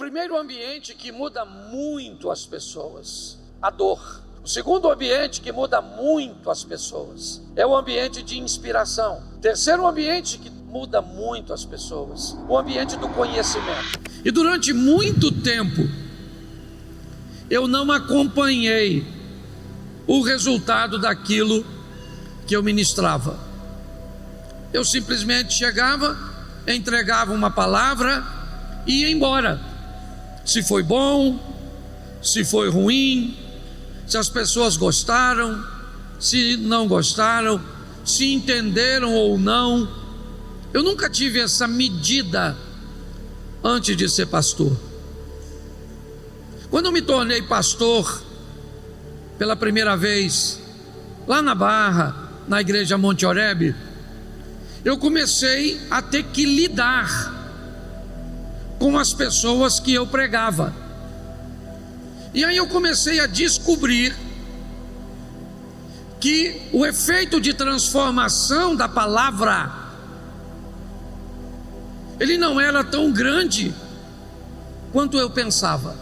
primeiro ambiente que muda muito as pessoas, a dor. O segundo ambiente que muda muito as pessoas é o ambiente de inspiração. Terceiro ambiente que muda muito as pessoas, o ambiente do conhecimento. E durante muito tempo eu não acompanhei o resultado daquilo que eu ministrava. Eu simplesmente chegava, entregava uma palavra e ia embora. Se foi bom, se foi ruim, se as pessoas gostaram, se não gostaram, se entenderam ou não. Eu nunca tive essa medida antes de ser pastor. Quando eu me tornei pastor pela primeira vez, lá na Barra, na igreja Monte Oreb, eu comecei a ter que lidar com as pessoas que eu pregava. E aí eu comecei a descobrir que o efeito de transformação da palavra, ele não era tão grande quanto eu pensava.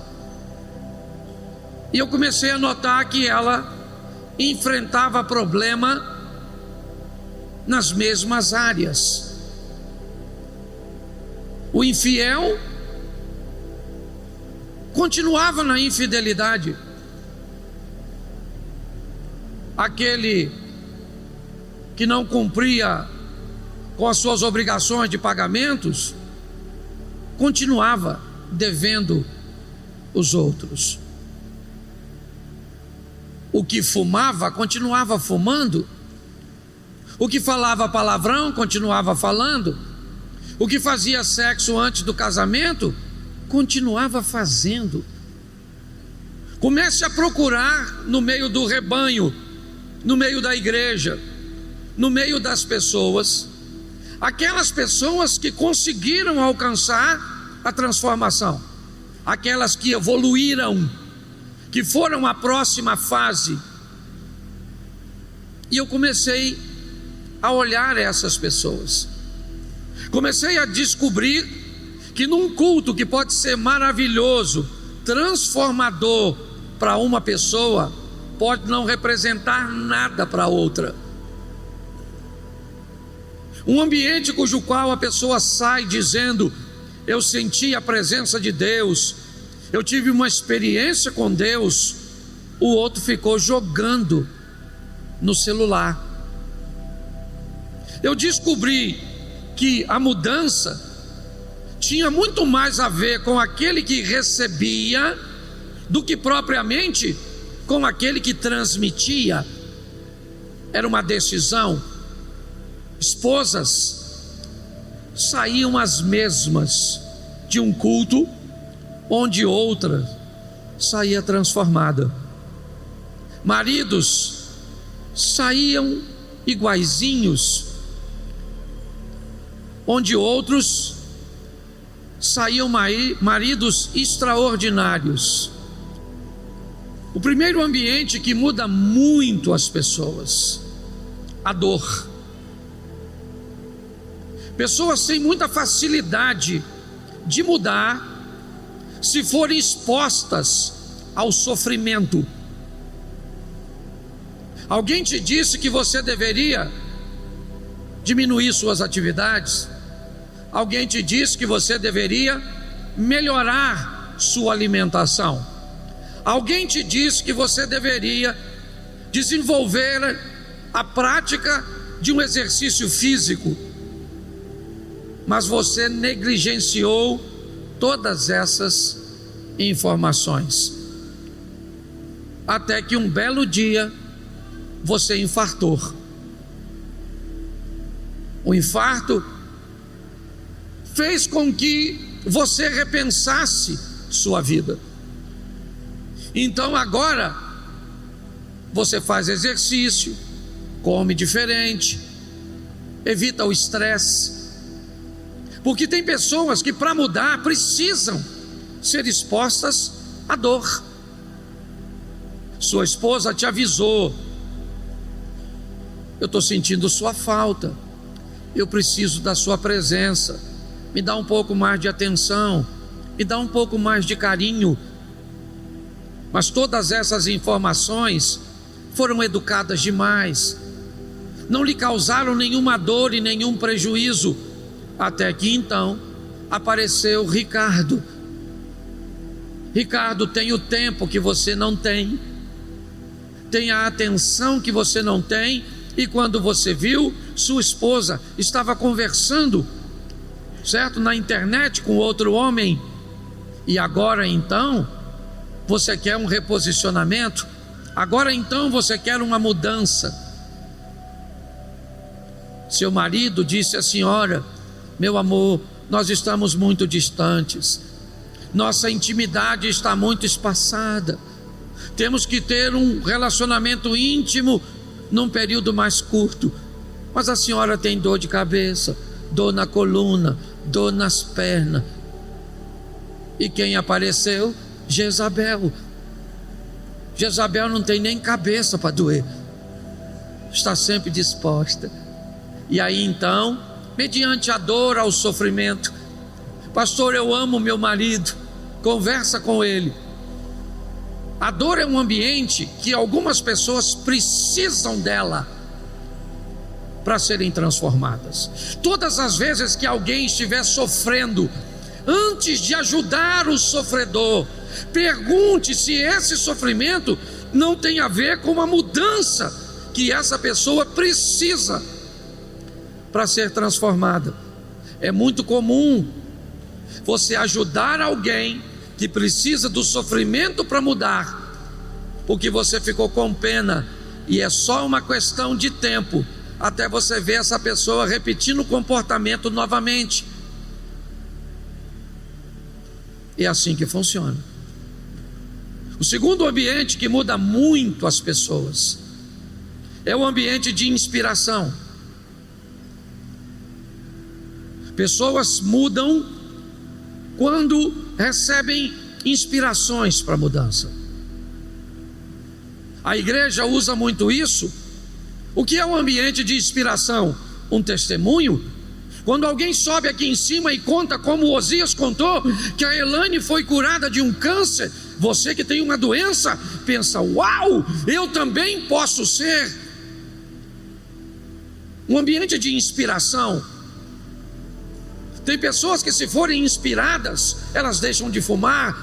E eu comecei a notar que ela enfrentava problema nas mesmas áreas. O infiel continuava na infidelidade. Aquele que não cumpria com as suas obrigações de pagamentos continuava devendo os outros. O que fumava continuava fumando. O que falava palavrão continuava falando. O que fazia sexo antes do casamento continuava fazendo. Comece a procurar no meio do rebanho, no meio da igreja, no meio das pessoas, aquelas pessoas que conseguiram alcançar a transformação, aquelas que evoluíram, que foram à próxima fase. E eu comecei a olhar essas pessoas, comecei a descobrir que num culto que pode ser maravilhoso, transformador para uma pessoa, pode não representar nada para outra. Um ambiente cujo qual a pessoa sai dizendo: eu senti a presença de Deus, eu tive uma experiência com Deus, o outro ficou jogando no celular. Eu descobri que a mudança tinha muito mais a ver com aquele que recebia do que propriamente com aquele que transmitia. Era uma decisão. Esposas saíam as mesmas de um culto onde outra saía transformada. Maridos saíam iguaizinhos, onde outros saíam maridos extraordinários. O primeiro ambiente que muda muito as pessoas, a dor. Pessoas têm muita facilidade de mudar se forem expostas ao sofrimento. Alguém te disse que você deveria diminuir suas atividades? Alguém te disse que você deveria melhorar sua alimentação? Alguém te disse que você deveria desenvolver a prática de um exercício físico, mas você negligenciou todas essas informações, até que um belo dia você infartou. O infarto fez com que você repensasse sua vida. Então agora você faz exercício, come diferente, evita o estresse, porque tem pessoas que para mudar precisam ser expostas à dor. Sua esposa te avisou: eu estou sentindo sua falta, eu preciso da sua presença, me dá um pouco mais de atenção. me dá um pouco mais de carinho. Mas todas essas informações foram educadas demais, não lhe causaram nenhuma dor e nenhum prejuízo, até que então apareceu Ricardo. Ricardo tem o tempo que você não tem, tem a atenção que você não tem, e quando você viu, sua esposa estava conversando, certo, na internet com outro homem, e agora então você quer um reposicionamento, agora então você quer uma mudança. Seu marido disse à senhora: meu amor, nós estamos muito distantes, nossa intimidade está muito espaçada, temos que ter um relacionamento íntimo num período mais curto. Mas a senhora tem dor de cabeça, dor na coluna, dor nas pernas. E quem apareceu? Jezabel. Jezabel não tem nem cabeça para doer, está sempre disposta. E aí então, mediante a dor ao sofrimento: pastor, eu amo meu marido, conversa com ele. A dor é um ambiente que algumas pessoas precisam dela para serem transformadas. Todas as vezes que alguém estiver sofrendo, antes de ajudar o sofredor, pergunte se esse sofrimento não tem a ver com uma mudança que essa pessoa precisa para ser transformada. É muito comum você ajudar alguém que precisa do sofrimento para mudar, porque você ficou com pena, e é só uma questão de tempo até você ver essa pessoa repetindo o comportamento novamente. É assim que funciona. O segundo ambiente que muda muito as pessoas é o ambiente de inspiração. Pessoas mudam quando recebem inspirações para mudança. A igreja usa muito isso. O que é um ambiente de inspiração? Um testemunho. Quando alguém sobe aqui em cima e conta, como o Osias contou, que a Elaine foi curada de um câncer, você que tem uma doença, pensa: uau, eu também posso ser. Um ambiente de inspiração. Tem pessoas que, se forem inspiradas, elas deixam de fumar,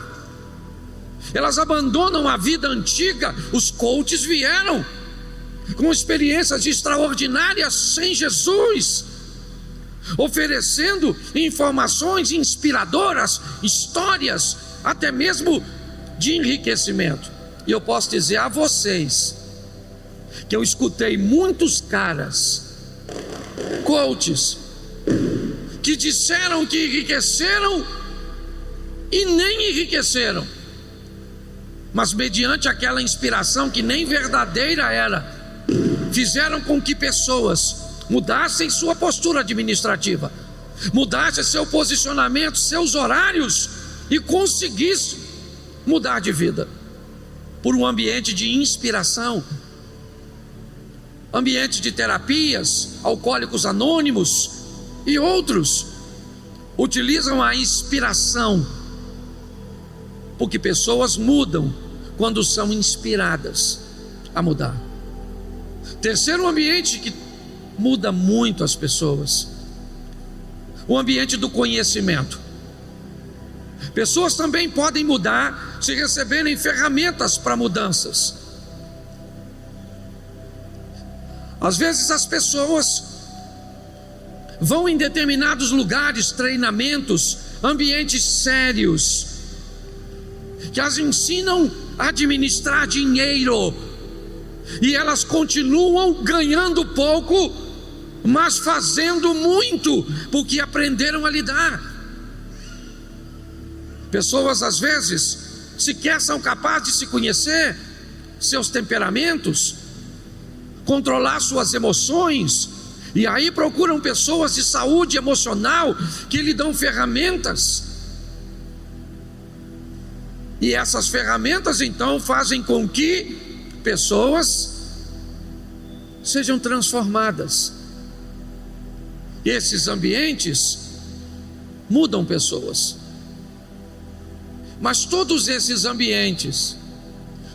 elas abandonam a vida antiga. Os coaches vieram com experiências extraordinárias sem Jesus, oferecendo informações inspiradoras, histórias até mesmo de enriquecimento. E eu posso dizer a vocês que eu escutei muitos caras, coaches, que disseram que enriqueceram e nem enriqueceram, mas mediante aquela inspiração que nem verdadeira era, fizeram com que pessoas mudassem sua postura administrativa, mudassem seu posicionamento, seus horários, e conseguissem mudar de vida por um ambiente de inspiração. Ambiente de terapias, Alcoólicos Anônimos e outros utilizam a inspiração, porque pessoas mudam quando são inspiradas a mudar. Terceiro ambiente que muda muito as pessoas: o ambiente do conhecimento. Pessoas também podem mudar se receberem ferramentas para mudanças. Às vezes as pessoas vão em determinados lugares, treinamentos, ambientes sérios, que as ensinam a administrar dinheiro, e elas continuam ganhando pouco, mas fazendo muito, porque aprenderam a lidar. Pessoas às vezes sequer são capazes de se conhecer, seus temperamentos, controlar suas emoções, e aí procuram pessoas de saúde emocional que lhe dão ferramentas. E essas ferramentas então fazem com que pessoas sejam transformadas. Esses ambientes mudam pessoas. Mas todos esses ambientes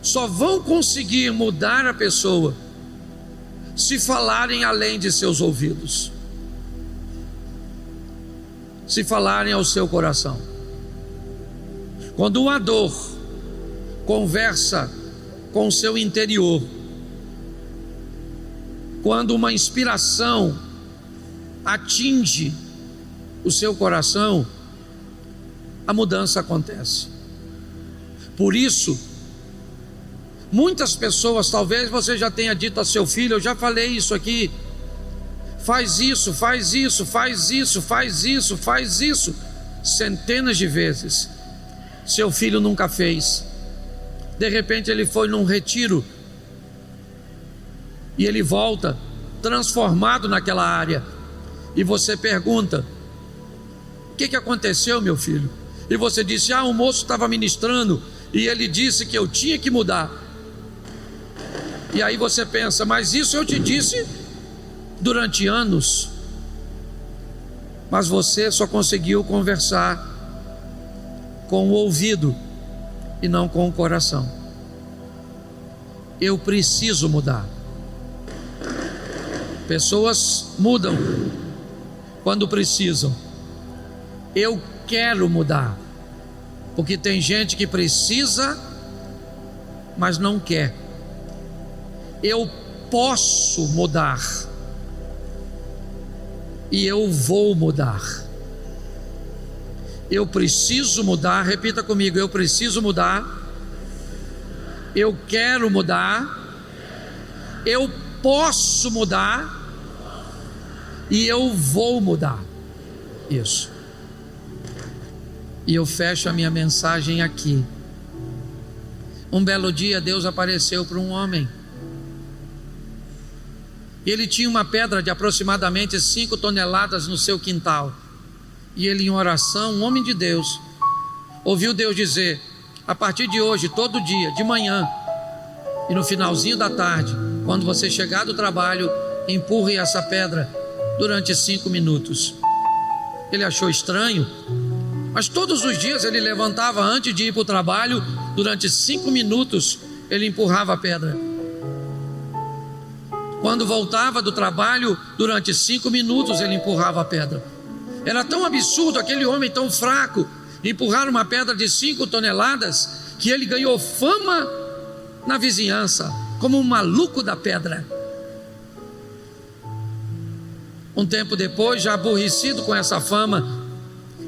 só vão conseguir mudar a pessoa se falarem além de seus ouvidos, se falarem ao seu coração. Quando uma dor conversa com o seu interior, quando uma inspiração atinge o seu coração, a mudança acontece. Por isso, muitas pessoas, talvez você já tenha dito a seu filho, eu já falei isso aqui, faz isso, faz isso, faz isso, faz isso, faz isso, centenas de vezes. Seu filho nunca fez. De repente ele foi num retiro e ele volta transformado naquela área, e você pergunta: o que aconteceu, meu filho? E você disse: o moço estava ministrando e ele disse que eu tinha que mudar. E aí você pensa: mas isso eu te disse durante anos. Mas você só conseguiu conversar com o ouvido e não com o coração. Eu preciso mudar. Pessoas mudam quando precisam. Eu quero mudar, porque tem gente que precisa, mas não quer. Eu posso mudar, e eu vou mudar. Eu preciso mudar, repita comigo: eu preciso mudar, eu quero mudar, eu posso mudar, e eu vou mudar. Isso. E eu fecho a minha mensagem aqui. Um belo dia Deus apareceu para um homem. E ele tinha uma pedra de aproximadamente 5 toneladas no seu quintal. E ele, em oração, um homem de Deus, ouviu Deus dizer: a partir de hoje, todo dia, de manhã e no finalzinho da tarde, quando você chegar do trabalho, empurre essa pedra durante 5 minutos. Ele achou estranho, mas todos os dias ele levantava antes de ir para o trabalho, durante 5 minutos ele empurrava a pedra. Quando voltava do trabalho, durante 5 minutos ele empurrava a pedra. Era tão absurdo, aquele homem tão fraco, empurrar uma pedra de 5 toneladas, que ele ganhou fama na vizinhança como um maluco da pedra. Um tempo depois, já aborrecido com essa fama,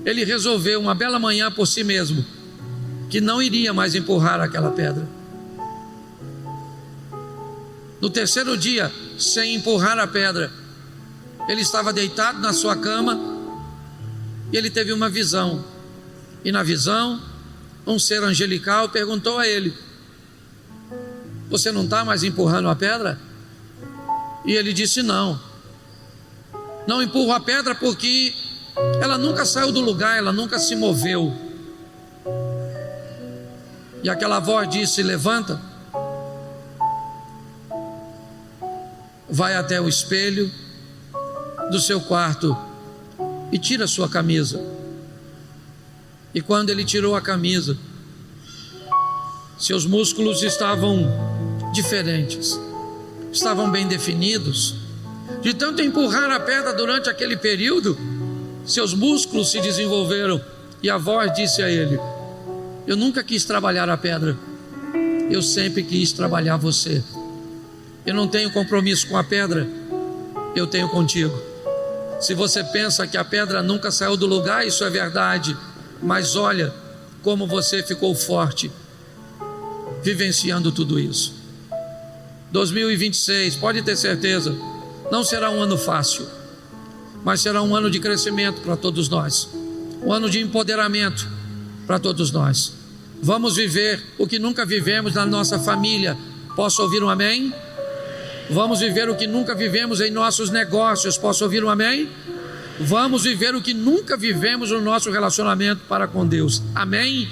ele resolveu uma bela manhã por si mesmo que não iria mais empurrar aquela pedra. No terceiro dia, sem empurrar a pedra, ele estava deitado na sua cama e ele teve uma visão. E na visão, um ser angelical perguntou a ele: você não está mais empurrando a pedra? E ele disse: não empurro a pedra porque ela nunca saiu do lugar, ela nunca se moveu. E aquela voz disse: levanta, vai até o espelho do seu quarto e tira a sua camisa. E quando ele tirou a camisa, seus músculos estavam diferentes, estavam bem definidos. De tanto empurrar a pedra durante aquele período, seus músculos se desenvolveram. E a voz disse a ele: eu nunca quis trabalhar a pedra, eu sempre quis trabalhar você. Eu não tenho compromisso com a pedra, eu tenho contigo. Se você pensa que a pedra nunca saiu do lugar, isso é verdade, mas olha como você ficou forte vivenciando tudo isso. 2026, pode ter certeza, não será um ano fácil, mas será um ano de crescimento para todos nós, um ano de empoderamento para todos nós. Vamos viver o que nunca vivemos na nossa família. Posso ouvir um amém? Vamos viver o que nunca vivemos em nossos negócios. Posso ouvir um amém? Vamos viver o que nunca vivemos no nosso relacionamento para com Deus. Amém?